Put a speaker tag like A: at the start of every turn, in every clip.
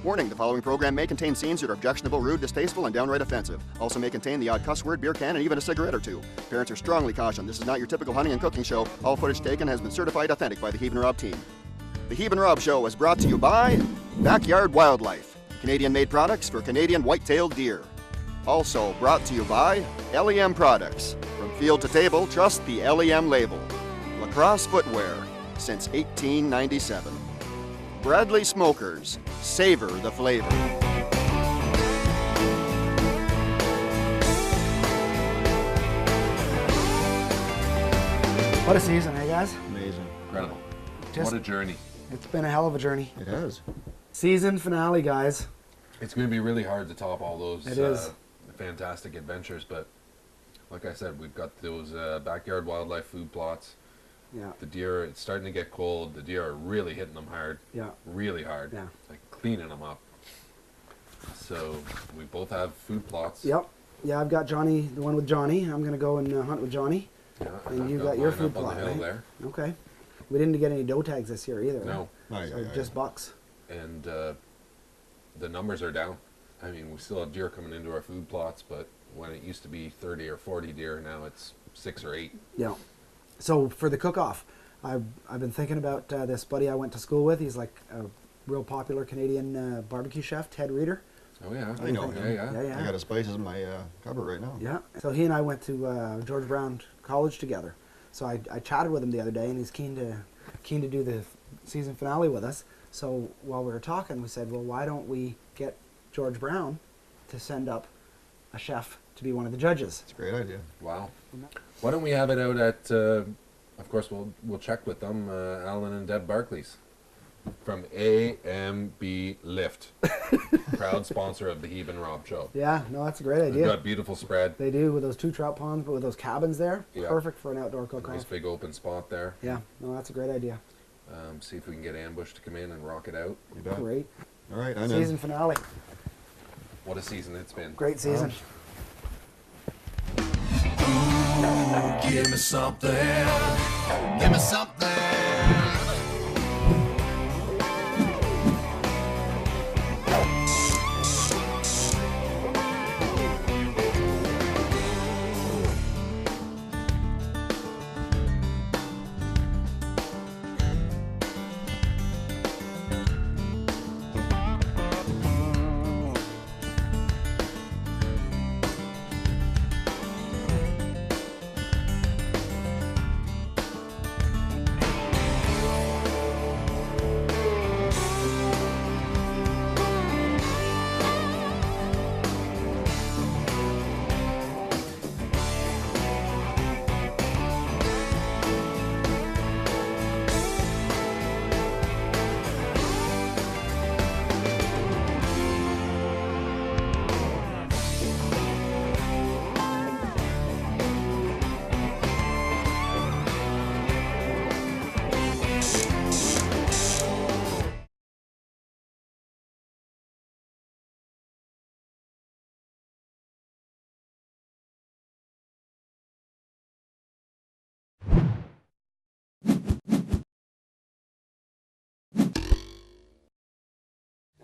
A: Warning, the following program may contain scenes that are objectionable, rude, distasteful, and downright offensive. Also may contain the odd cuss word, beer can, and even a cigarette or two. Parents are strongly cautioned. This is not your typical hunting and cooking show. All footage taken has been certified authentic by the Heeb N Rob team. The Heeb N Rob Show is brought to you by Backyard Wildlife, Canadian-made products for Canadian white-tailed deer. Also brought to you by LEM Products. From field to table, trust the LEM label. Lacrosse Footwear, since 1897. Bradley Smokers, savor the flavor.
B: What a season, eh, guys?
C: Amazing.
D: Incredible. What a journey.
B: It's been a hell of a journey.
C: It has.
B: Season finale, guys.
D: It's going to be really hard to top all those
B: It is.
D: fantastic adventures, but like I said, we've got those backyard wildlife food plots.
B: Yeah.
D: The deer, it's starting to get cold. The deer are really hitting them hard.
B: Yeah.
D: Really hard.
B: Yeah.
D: Like cleaning them up. So we both have food plots.
B: Yep. Yeah, I've got Johnny, the one with Johnny. I'm going to go and hunt with Johnny.
D: Yeah,
B: And
D: I've
B: you got your
D: mine
B: food
D: up on
B: plot,
D: the hill
B: right?
D: there.
B: Okay. We didn't get any doe tags this year either.
D: No.
B: Right? So just bucks.
D: And the numbers are down. I mean, we still have deer coming into our food plots, but when it used to be 30 or 40 deer, now it's 6 or 8.
B: Yeah. So for the cook-off, I've been thinking about this buddy I went to school with. He's like a real popular Canadian barbecue chef, Ted Reeder.
D: Oh, yeah.
C: I know him.
D: Yeah.
C: I got his spices in my cupboard right now.
B: Yeah. So he and I went to George Brown College together. So I chatted with him the other day, and he's keen to do the season finale with us. So while we were talking, we said, well, why don't we get George Brown to send up a chef to be one of the judges?
C: It's a great idea.
D: Wow. Why don't we have it out at, of course, we'll check with them, Alan and Deb Barclays from AMB Lift, proud sponsor of the Heeb N Rob Show.
B: Yeah, no, that's a great
D: They've
B: idea.
D: got beautiful spread.
B: They do, with those 2 trout ponds, but with those cabins there,
D: Yeah.
B: perfect for an outdoor cook-off.
D: Nice big open spot there.
B: Yeah, no, that's a great idea.
D: See if we can get Ambush to come in and rock it out.
C: You bet.
B: Great.
C: All right, I'm
B: Season finale.
D: What a season it's been.
B: Great season.
E: Give me something. Give me something.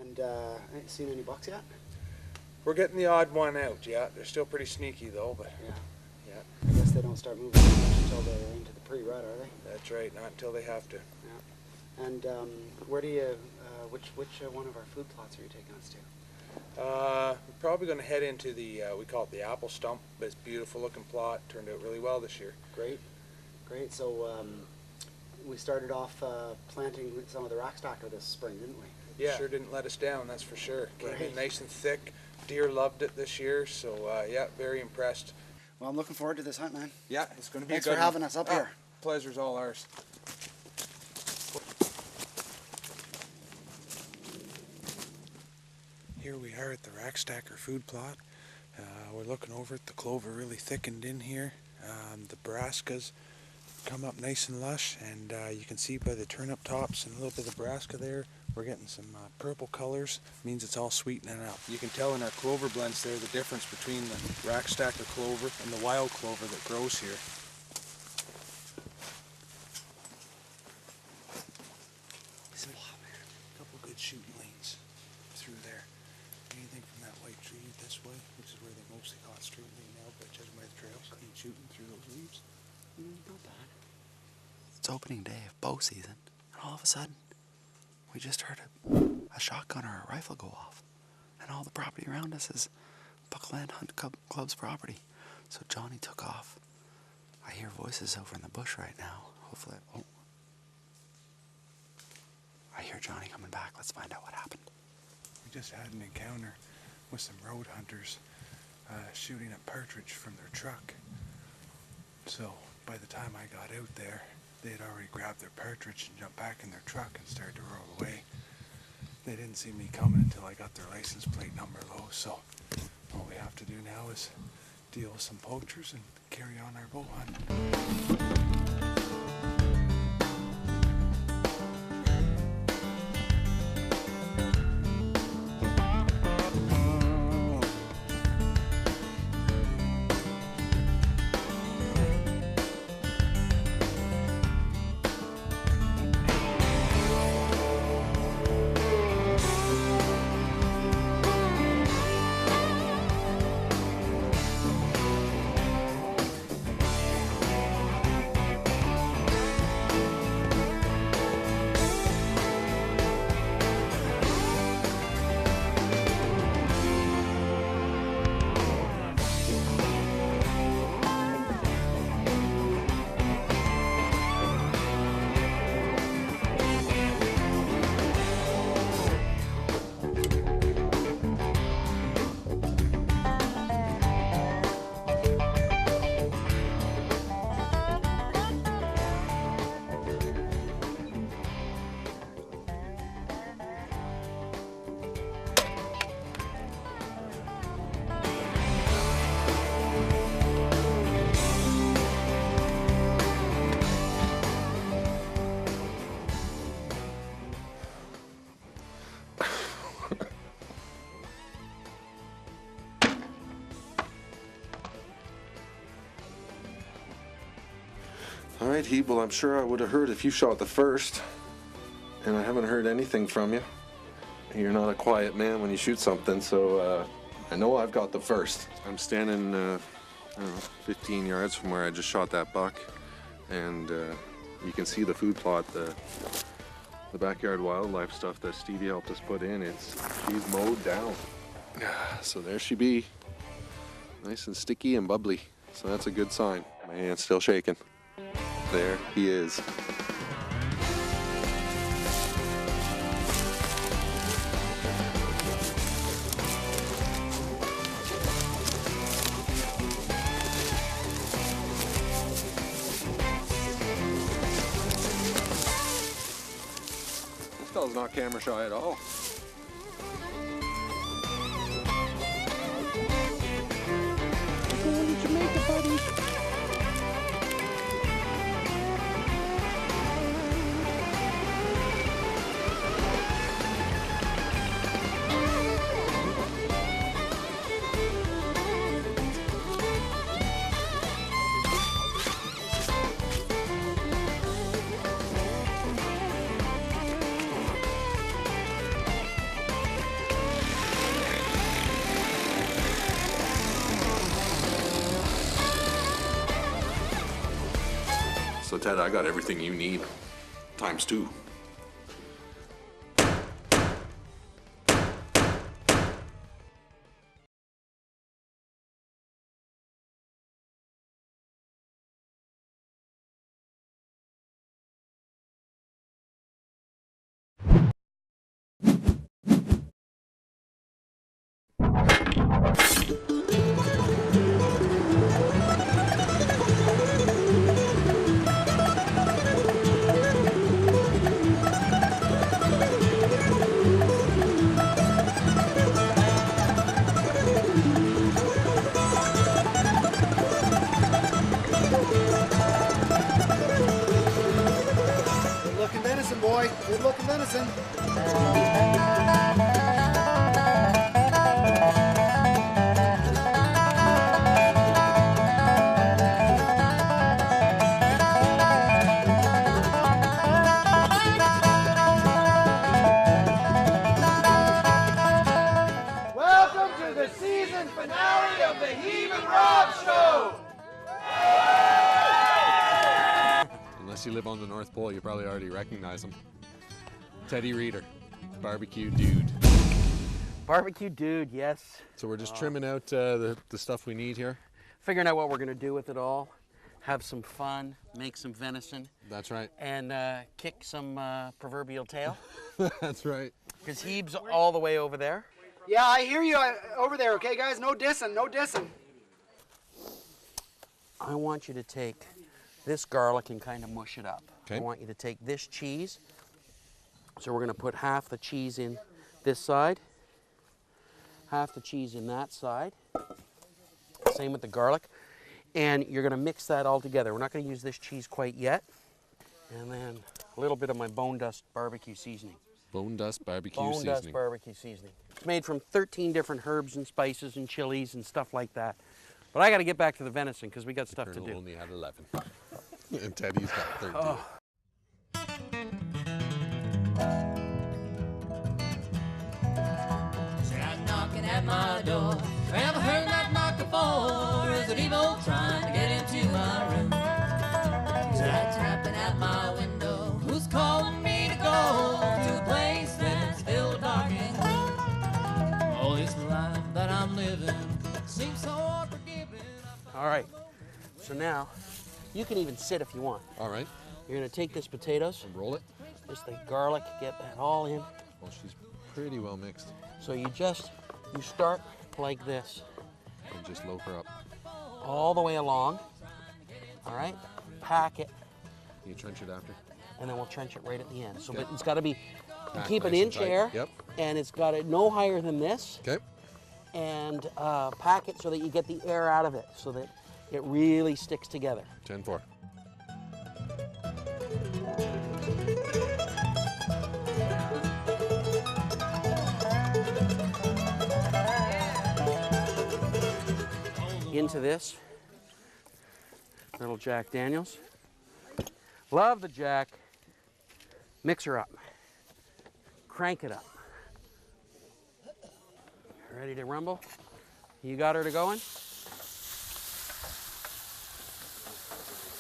B: And I ain't seen any bucks yet.
F: We're getting the odd one out, yeah. They're still pretty sneaky though, but
B: Yeah. I guess they don't start moving much until they're into the pre-rut, are they?
F: that's right, not until they have to.
B: Yeah. And where do you, which one of our food plots are you taking us to?
F: We're probably going to head into the, we call it the apple stump, but it's a beautiful looking plot. Turned out really well this year.
B: Great. Great. So we started off planting some of the rack stacker this spring, didn't we?
F: Yeah. Sure didn't let us down, that's for sure. Came
B: Great.
F: in nice and thick. Deer loved it this year, so yeah, very impressed.
B: Well, I'm looking forward to this hunt, man.
F: Yeah, it's going to be
B: Thanks
F: a good
B: for having us up here.
F: Pleasure's all ours. Here we are at the rack stacker food plot. We're looking over it. The clover really thickened in here. The brassicas come up nice and lush, and you can see by the turnip tops and a little bit of brassica there, we're getting some purple colors. Means it's all sweetening up. You can tell in our clover blends there the difference between the rack stacker clover and the wild clover that grows here. Wow, man. A couple good shooting lanes through
G: It's opening day of bow season, and all of a sudden, we just heard a shotgun or a rifle go off. And all the property around us is Buckland Hunt Club's property. So Johnny took off. I hear voices over in the bush right now. Hopefully, I hear Johnny coming back. Let's find out what happened.
F: We just had an encounter with some road hunters shooting at partridge from their truck. So by the time I got out there, they had already grabbed their partridge and jumped back in their truck and started to roll away. They didn't see me coming until I got their license plate number low, so all we have to do now is deal with some poachers and carry on our bow hunt.
D: All right, Heeb, well, I'm sure I would have heard if you shot the first, and I haven't heard anything from you. You're not a quiet man when you shoot something, so I know I've got the first. I'm standing, I don't know, 15 yards from where I just shot that buck, and you can see the food plot, the backyard wildlife stuff that Stevie helped us put in. She's mowed down. So there she be, nice and sticky and bubbly. So that's a good sign. My hand's still shaking. There he is. This fella's not camera shy at all. What did you make it, buddy? So Ted, I got everything you need, times 2.
B: boy. Good looking venison.
H: Welcome to the season finale of the Heeb N Rob Show!
D: Unless unless you live on the North Pole, you probably already recognize him. Teddy Reader, barbecue dude.
I: Barbecue dude, yes.
D: So we're just trimming out the stuff we need here.
I: Figuring out what we're gonna do with it all. Have some fun, make some venison.
D: That's right.
I: And kick some proverbial tail.
D: That's right.
I: Because Heeb's all the way over there.
B: Yeah, I hear you over there, okay, guys? No dissing, no dissing.
I: I want you to take this garlic and kind of mush it up.
D: Okay.
I: I want you to take this cheese. So we're going to put half the cheese in this side, half the cheese in that side. Same with the garlic. And you're going to mix that all together. We're not going to use this cheese quite yet. And then a little bit of my bone dust barbecue seasoning.
D: Bone dust barbecue
I: Bone
D: seasoning.
I: dust barbecue seasoning. It's made from 13 different herbs and spices and chilies and stuff like that. But I got to get back to the venison because we got stuff to do.
D: Only had 11. And Teddy's got 13.
I: Oh.
J: Sat knocking at my door. Ever heard that knock before? Is it evil trying to get into my room? Sat tapping at my window. Who's calling me to go to a place that's still dark and cold? Oh, this life that I'm living seems so unforgiving.
I: All right. So now, you can even sit if you want.
D: All right.
I: You're going to take this potatoes.
D: And roll it.
I: Just the garlic, get that all in.
D: Well, she's pretty well mixed.
I: So you start like this.
D: And just loaf her up.
I: All the way along. All right? Pack it.
D: You trench it after?
I: And then we'll trench it right at the end. So
D: Okay.
I: but it's got to be,
D: Packed
I: keep an
D: nice and
I: inch
D: tight.
I: air.
D: Yep.
I: And it's got to no higher than this.
D: Okay.
I: And pack it so that you get the air out of it, so that it really sticks together.
D: 10-4.
I: Into this little Jack Daniels. Love the Jack. Mix her up. Crank it up. Ready to rumble? You got her to going?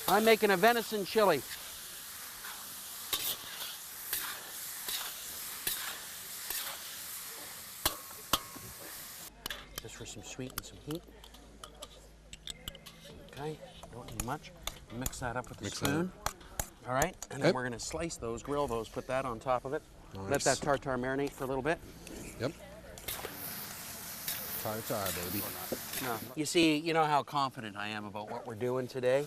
I: I'm making a venison chili. Just for some sweet and some heat. Okay, don't need much. Mix that up with a spoon. All right, and then we're gonna slice those, grill those, put that on top of it.
D: Nice.
I: Let that tartare marinate for a little bit.
D: Yep. Tartare, baby.
I: No. You see, you know how confident I am about what we're doing today?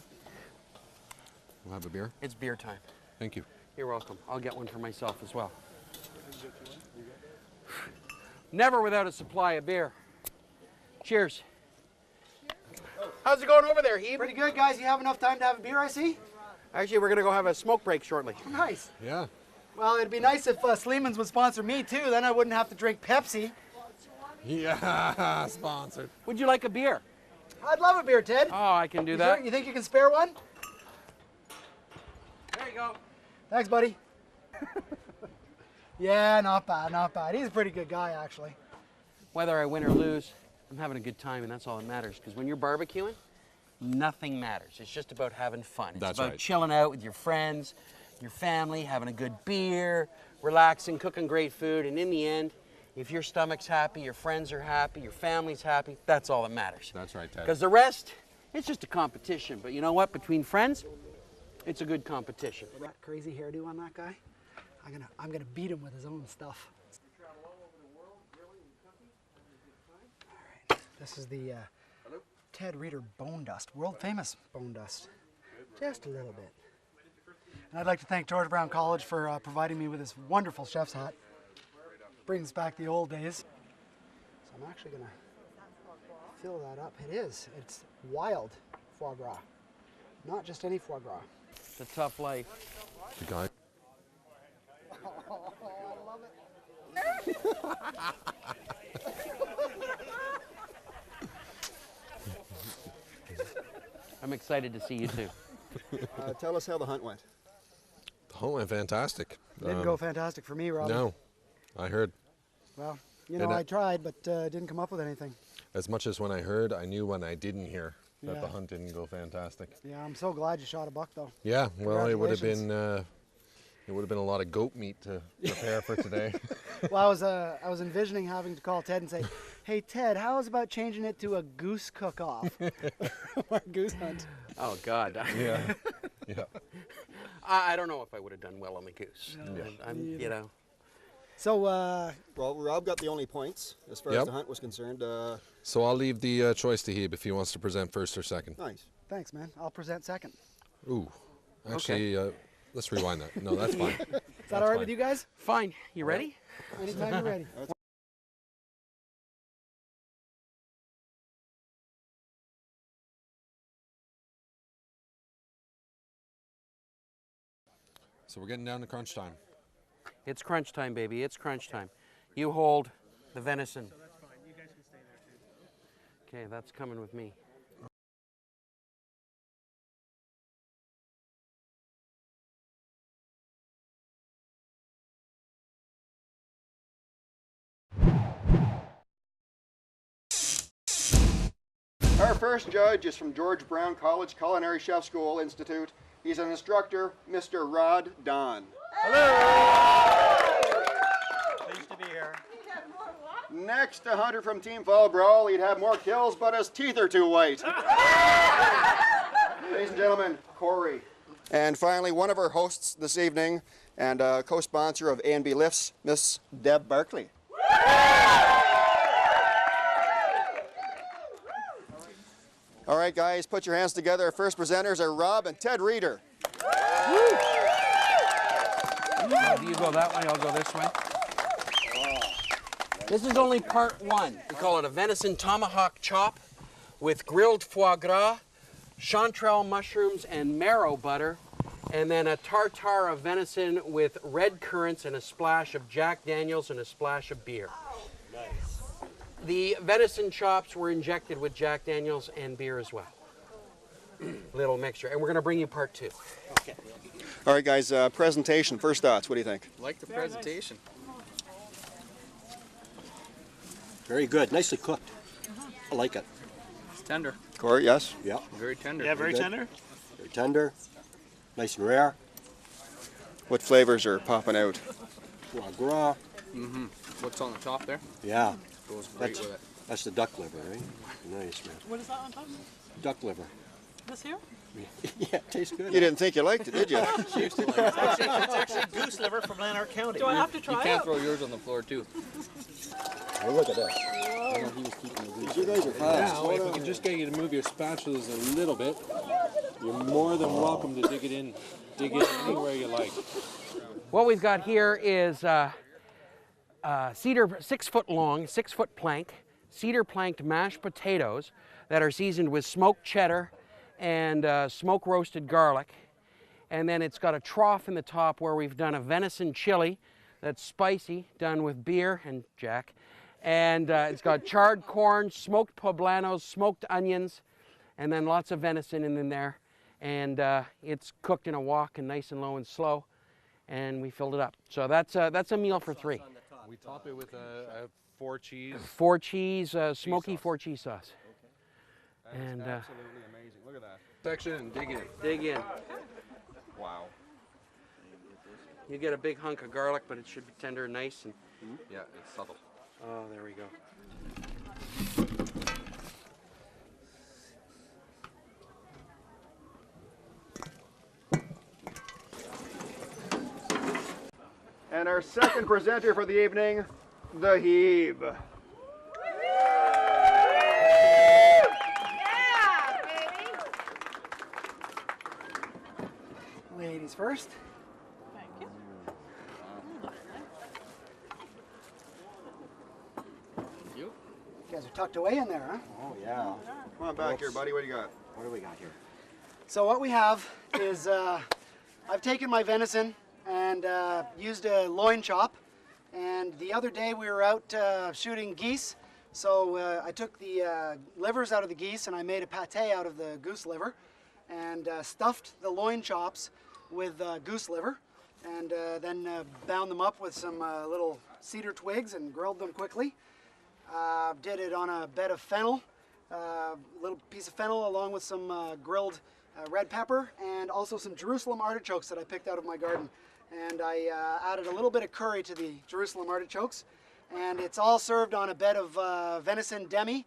D: We'll have a beer.
I: It's beer time.
D: Thank you.
I: You're welcome. I'll get one for myself as well. Never without a supply of beer. Cheers. How's it going over there, Heeb?
B: Pretty good, guys. You have enough time to have a beer, I see?
I: Actually, we're going to go have a smoke break shortly.
B: Nice.
D: Yeah.
B: Well, it'd be nice if Sleeman's would sponsor me, too. Then I wouldn't have to drink Pepsi.
D: Yeah, sponsored.
I: Would you like a beer?
B: I'd love a beer, Ted.
I: Oh, I can do that.
B: Sure? You think you can spare one?
I: There you go.
B: Thanks, buddy. Yeah, not bad, not bad. He's a pretty good guy, actually.
I: Whether I win or lose, I'm having a good time, and that's all that matters. Because when you're barbecuing, nothing matters. It's just about having fun. It's
D: That's
I: about
D: right.
I: chilling out with your friends, your family, having a good beer, relaxing, cooking great food, and in the end, if your stomach's happy, your friends are happy, your family's happy, that's all that matters.
D: That's right, Ted.
I: Because the rest, it's just a competition. But you know what? Between friends, it's a good competition.
B: That crazy hairdo on that guy, I'm gonna beat him with his own stuff. All right, this is the Ted Reader bone dust, world famous bone dust. Just a little bit. And I'd like to thank George Brown College for providing me with this wonderful chef's hat. Brings back the old days. So I'm actually gonna fill that up. It is. It's wild foie gras, not just any foie gras.
I: It's a tough life.
D: The guy.
B: Oh, I love it.
I: I'm excited to see you too.
A: Tell us how the hunt went.
D: The hunt went fantastic.
B: Didn't go fantastic for me, Rob.
D: No, I heard.
B: Well, you know,
D: And
B: I tried, but didn't come up with anything.
D: As much as when I heard, I knew when I didn't hear. that the
B: Yeah.
D: hunt didn't go fantastic.
B: Yeah, I'm so glad you shot a buck though.
D: Yeah, well, it would have
B: Congratulations.
D: been a lot of goat meat to prepare for today.
B: Well, I was envisioning having to call Ted and say, "Hey Ted, how is about changing it to a goose cook-off or goose hunt?"
I: Oh God.
D: Yeah, yeah.
I: I don't know if I would have done well on the goose.
D: Yeah.
I: I'm, you know.
B: So,
A: Well, Rob got the only points as far
D: Yep.
A: as the hunt was concerned.
D: So I'll leave the choice to Heeb if he wants to present first or second.
A: Nice.
B: thanks, man. I'll present second.
D: Ooh, actually, let's rewind that. No, that's fine.
B: Is that all right with you guys?
I: Fine. You ready?
B: Anytime you're ready.
D: So we're getting down to crunch time.
I: It's crunch time, baby. It's crunch time. You hold the venison.
K: So that's fine. You guys can stay there too.
I: Okay, that's coming with me.
A: Our first judge is from George Brown College Culinary Chef School Institute. He's an instructor, Mr. Rod Don.
L: Pleased to be here.
A: Next to Hunter from Team Fall Brawl, he'd have more kills, but his teeth are too white. Ladies and gentlemen, Corey. And finally, one of our hosts this evening and co-sponsor of A&B Lifts, Miss Deb Barkley. All right, guys, put your hands together. Our first presenters are Rob and Ted Reeder.
I: You go that way, I'll go this way. This is only part one. We call it a venison tomahawk chop with grilled foie gras, chanterelle mushrooms, and marrow butter, and then a tartare of venison with red currants and a splash of Jack Daniels and a splash of beer. The venison chops were injected with Jack Daniels and beer as well. Little mixture. And we're going to bring you part two.
L: Okay.
A: All right, guys, presentation. First thoughts, what do you think?
L: Like the presentation. Very good. Nicely cooked. I like it. It's tender.
A: Corey, yes?
L: Yeah.
K: Very tender.
L: Yeah, very tender. Very tender. Nice and rare.
A: What flavors are popping out?
L: Foie gras.
K: Mm-hmm. What's on the top there?
L: Yeah.
K: Goes great
L: That's,
K: with it.
L: that's the duck liver, right? Nice, man.
M: What is that on top?
L: Duck liver.
M: This here?
L: Yeah, it tastes good.
A: You didn't think you liked it, did you?
K: She used to like it. It's actually goose liver from Lanark County.
M: Do I have to try
K: You can't
M: it?
K: throw yours on the floor too.
L: Oh, look at that. I know he was keeping the goose.
A: You guys are fast.
N: Now, if we can just get you to move your spatulas a little bit, you're more than welcome to dig it in anywhere you like.
I: What we've got here is cedar 6 foot long, 6 foot plank, cedar planked mashed potatoes that are seasoned with smoked cheddar and smoke roasted garlic. And then it's got a trough in the top where we've done a venison chili that's spicy, done with beer and Jack. And it's got charred corn, smoked poblanos, smoked onions, and then lots of venison in there. And it's cooked in a wok and nice and low and slow. And we filled it up. So that's a meal for three.
D: We top it with a 4 cheese.
I: 4 cheese, smoky
D: sauce.
I: 4 cheese sauce.
D: That is
I: And
D: absolutely amazing. Look at that. Section and dig in.
I: dig in.
D: Wow.
I: You get a big hunk of garlic, but it should be tender and nice. And
D: Yeah, it's subtle.
I: oh, there we go.
A: And our second presenter for the evening, the Heeb.
B: Ladies first.
M: Thank you.
B: You guys are tucked away in there, huh?
L: Oh, yeah.
A: Come on back here, buddy. What do you got?
L: What do we got here?
B: So what we have is I've taken my venison and used a loin chop. And the other day we were out shooting geese. So I took the livers out of the geese and I made a pate out of the goose liver and stuffed the loin chops with goose liver and then bound them up with some little cedar twigs and grilled them quickly. Did it on a bed of fennel a little piece of fennel along with some grilled red pepper, and also some Jerusalem artichokes that I picked out of my garden. And I added a little bit of curry to the Jerusalem artichokes. And it's all served on a bed of venison demi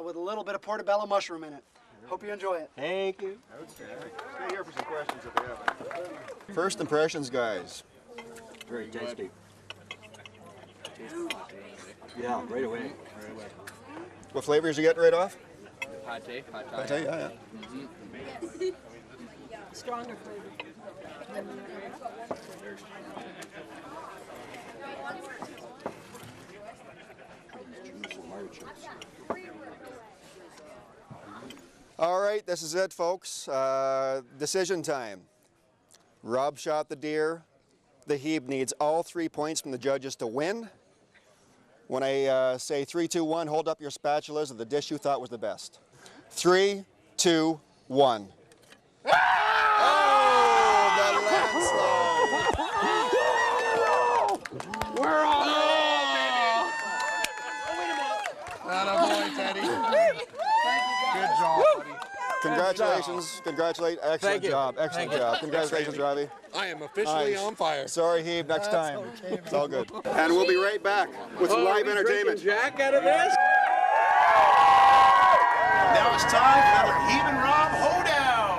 B: with a little bit of portobello mushroom in it. Hope you enjoy it.
L: Thank you.
C: Stay here for some questions if you have any. First impressions, guys.
L: Very tasty. Yeah, right away.
C: What flavors you get right off?
O: Pate.
C: Pate, yeah.
M: Stronger flavor.
A: All right, this is it, folks. Decision time. Rob shot the deer. The Heeb needs all 3 points from the judges to win. When I say 3, 2, 1, hold up your spatulas of the dish you thought was the best. 3, 2, 1. Oh, the landslide.
I: We're on
D: Attaboy, Teddy. Good job, buddy.
A: Congratulations. Excellent job. Excellent job. Congratulations, Ravi.
D: I am officially on fire.
A: Sorry, Heeb. Next time. Okay, it's all good. And we'll be right back with some live entertainment.
D: Jack out of this?
E: Now it's time for another Heeb N Rob hoedown.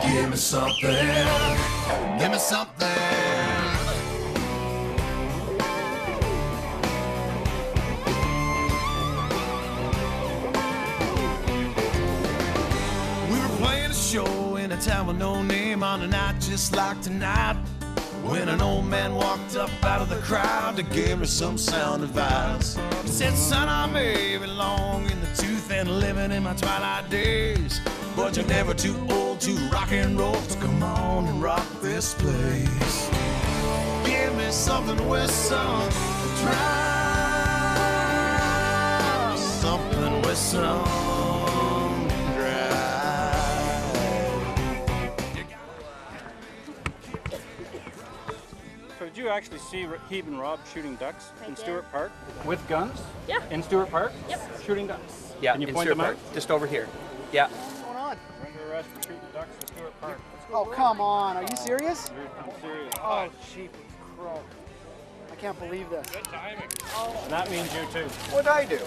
E: Ooh, give me something. Give me something. Show in a town with no name on a night just like tonight, when an old man walked up out of the crowd to give me some sound advice. He said, son, I may be long in the tooth and living in my twilight days, but you're never too old to rock and roll, so come on and rock this place. Give me something with some drive, something with some
P: Did you actually see Heeb N Rob shooting ducks in Stewart Park?
Q: With guns?
P: Yeah.
Q: In Stewart Park?
P: Yep.
Q: Shooting ducks?
O: Yeah,
Q: Can you
O: in
Q: point
O: Stewart
Q: them
O: Park.
Q: out?
O: Just over here. Yeah.
B: What's going on?
P: We're under arrest for shooting ducks in Stewart Park.
B: Oh, come on. Are you serious?
P: I'm serious.
B: Oh, cheap crow. I can't believe this.
P: Good timing. Oh. That means you too.
C: What'd I do?